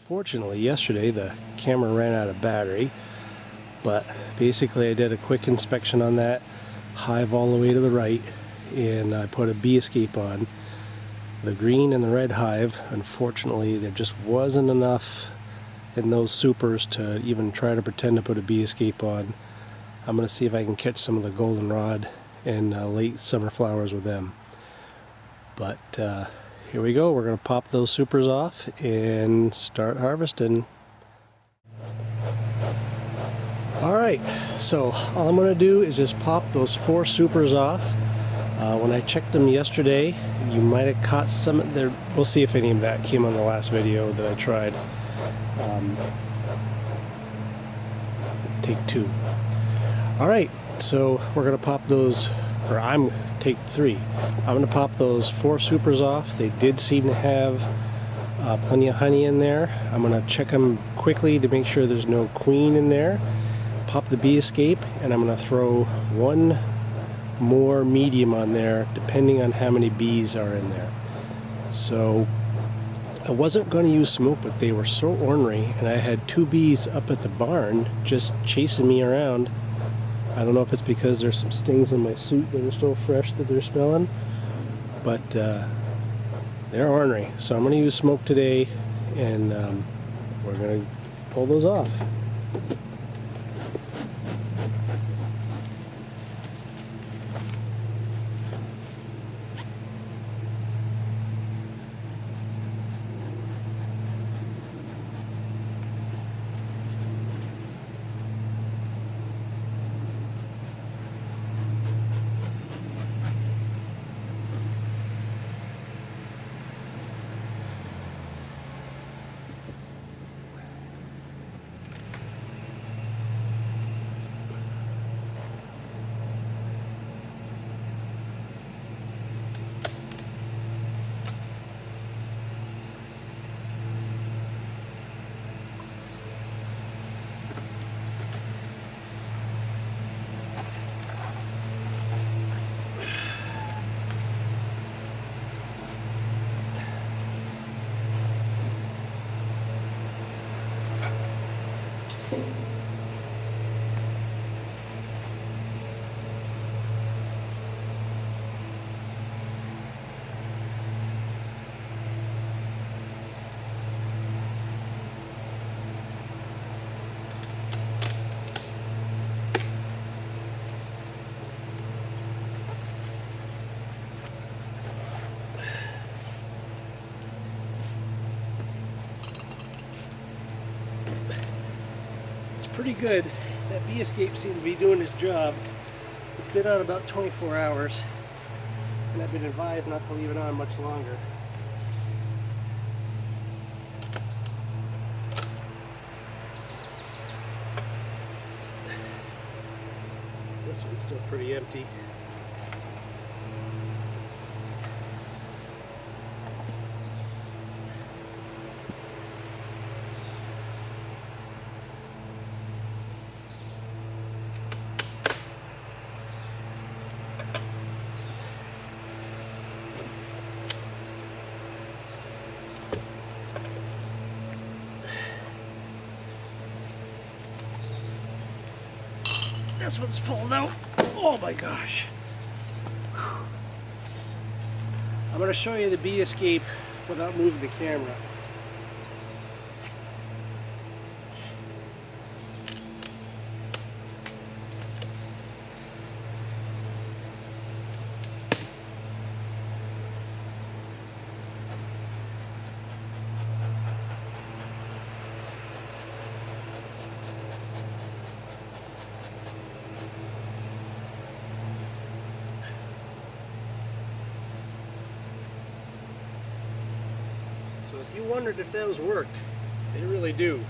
Unfortunately, yesterday the camera ran out of battery, but basically I did a quick inspection on that hive all the way to the right, and I put a bee escape on. The green and the red hive, unfortunately, there just wasn't enough in those supers to even try to pretend to put a bee escape on. I'm going to see if I can catch some of the goldenrod and late summer flowers with them. But here we go. We're going to pop those supers off and start harvesting. Alright, so all I'm going to do is just pop those 4 supers off. When I checked them yesterday, you might have caught some there. We'll see if any of that came on the last video that I tried. Take 2. Alright, so we're going to pop those, or take 3. I'm going to pop those 4 supers off. They did seem to have plenty of honey in there. I'm going to check them quickly to make sure there's no queen in there. Pop the bee escape, and I'm going to throw 1 more medium on there depending on how many bees are in there. So I wasn't going to use smoke, but they were so ornery, and I had 2 bees up at the barn just chasing me around. I don't know if it's because there's some stings in my suit that are still fresh that they're smelling, but they're ornery. So I'm going to use smoke today, and we're going to pull those off. Pretty good. That bee escape seemed to be doing its job. It's been on about 24 hours, and I've been advised not to leave it on much longer. This one's still pretty empty. This one's full now. Oh my gosh. I'm going to show you the bee escape without moving the camera. So if you wondered if those worked, they really do.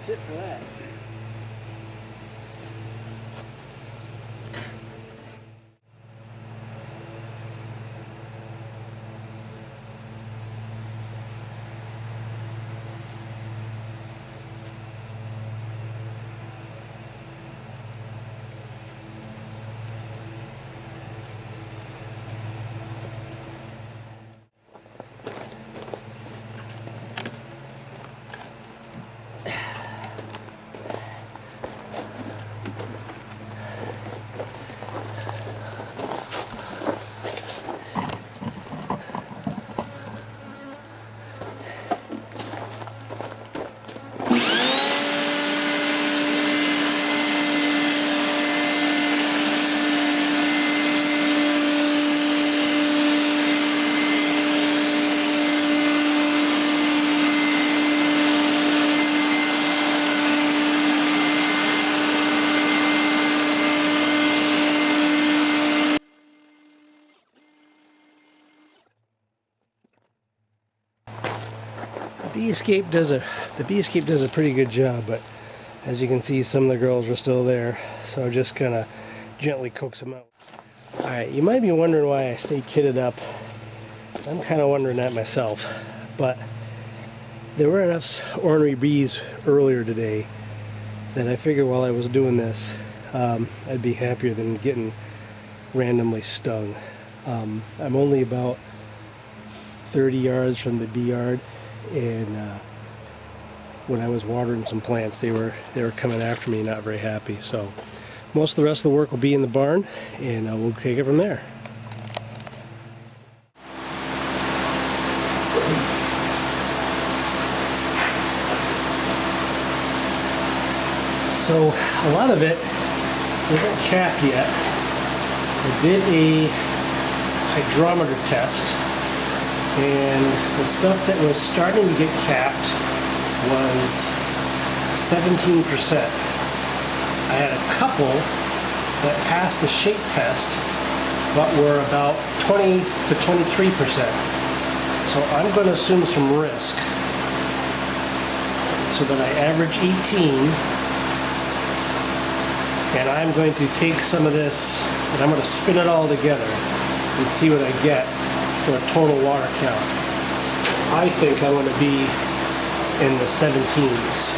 that's it for that. The bee escape does a pretty good job, but as you can see, some of the girls are still there, so I'm just gonna gently coax them out. All right, you might be wondering why I stay kitted up. I'm kind of wondering that myself, but there were enough ornery bees earlier today that I figured while I was doing this, I'd be happier than getting randomly stung. I'm only about 30 yards from the bee yard, and when I was watering some plants, they were coming after me, not very happy. So most of the rest of the work will be in the barn, and we'll take it from there. So a lot of it isn't capped yet. I did a hydrometer test, and the stuff that was starting to get capped was 17%. I had a couple that passed the shake test, but were about 20 to 23%. So I'm going to assume some risk. So that I average 18. And I'm going to take some of this and I'm going to spin it all together and see what I get for a total water count. I think I'm going to be in the 17s.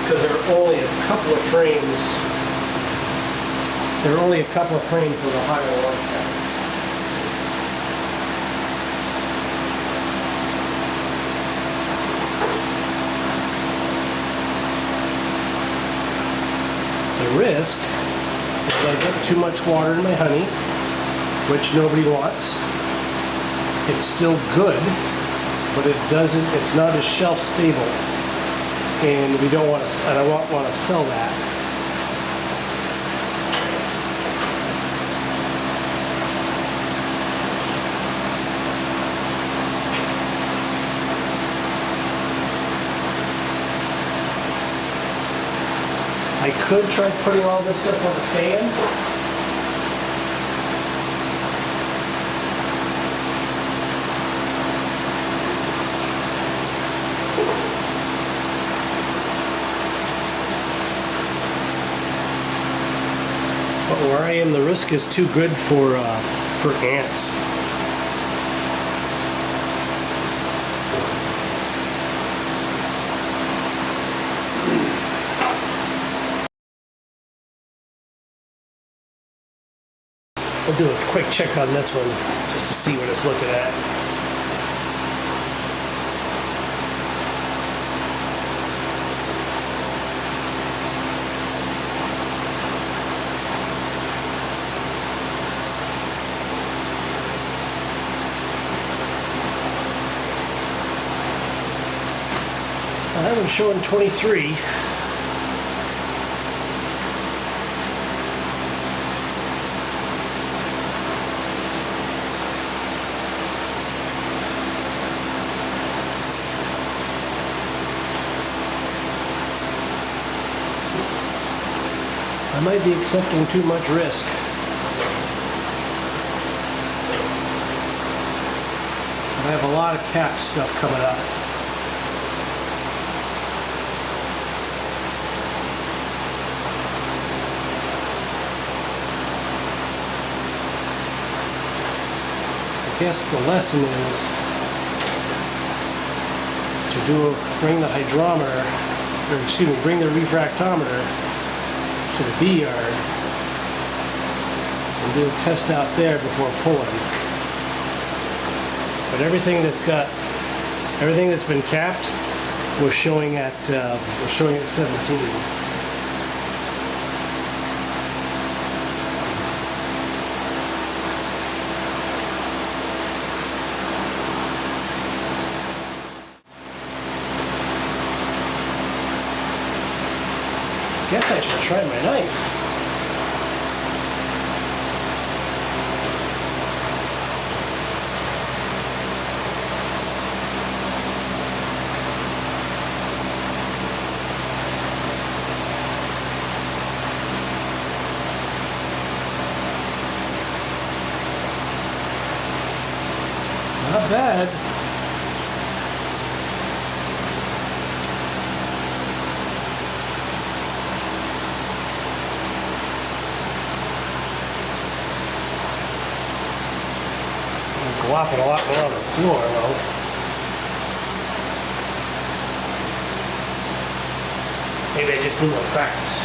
Because there are only a couple of frames. There are only a couple of frames with a higher water count. The risk is I get too much water in my honey, which nobody wants. It's still good, but it's not as shelf stable, and we don't want to, and I won't want to sell that. I could try putting all this stuff on the fan. But where I am, the risk is too good for ants. I'll do a quick check on this one just to see what it's looking at. I have them showing 23. I might be accepting too much risk. I have a lot of capped stuff coming up. guess the lesson is to bring the hydrometer, or excuse me, bring the refractometer to the bee yard and do a test out there before pulling. But everything that's been capped was showing at 17. Guess I should try my knife. Not bad. Glopping a lot more on the floor though. Maybe I just need more practice.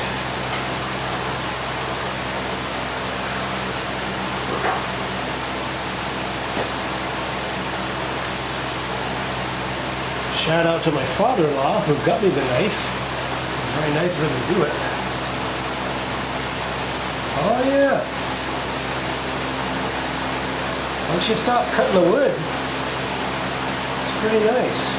Shout out to my father-in-law who got me the knife. It was very nice of him to do it. Oh yeah. Once you stop cutting the wood, it's pretty nice.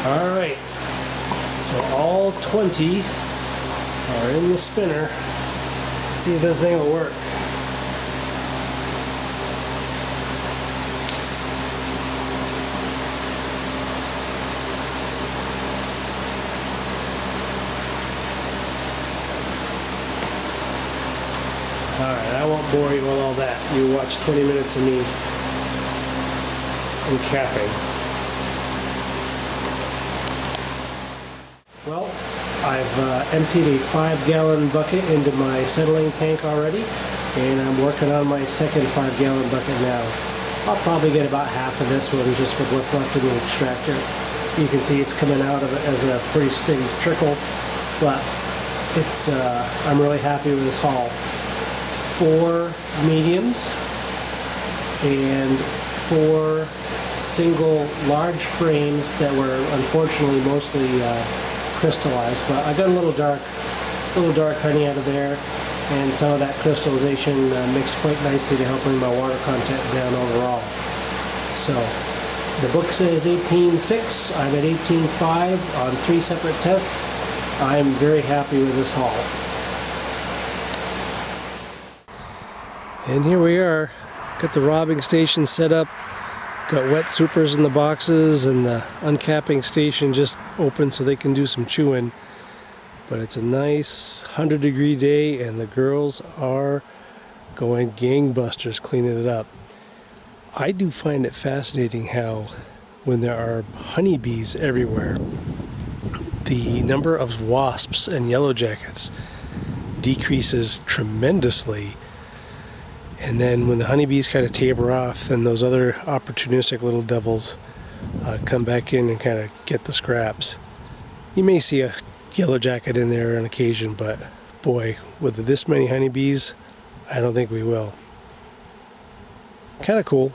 Alright, so all 20 are in the spinner. Let's see if this thing will work. Alright, I won't bore you with all that. You watch 20 minutes of me uncapping. Well, I've emptied a 5-gallon bucket into my settling tank already, and I'm working on my second 5-gallon bucket now. I'll probably get about half of this one just with what's left in the extractor. You can see it's coming out of it as a pretty steady trickle, but it's I'm really happy with this haul. 4 mediums and 4 single large frames that were unfortunately mostly crystallized, but I got a little dark honey out of there, and some of that crystallization mixed quite nicely to help bring my water content down overall. So the book says 18.6. I'm at 18.5 on 3 separate tests. I'm very happy with this haul. And here we are, got the robbing station set up, got wet supers in the boxes, and the uncapping station just open so they can do some chewing. But it's a nice 100-degree day and the girls are going gangbusters cleaning it up. I do find it fascinating how when there are honeybees everywhere, the number of wasps and yellow jackets decreases tremendously. And then when the honeybees kind of taper off, then those other opportunistic little devils come back in and kind of get the scraps. You may see a yellow jacket in there on occasion, but boy, with this many honeybees, I don't think we will. Kind of cool.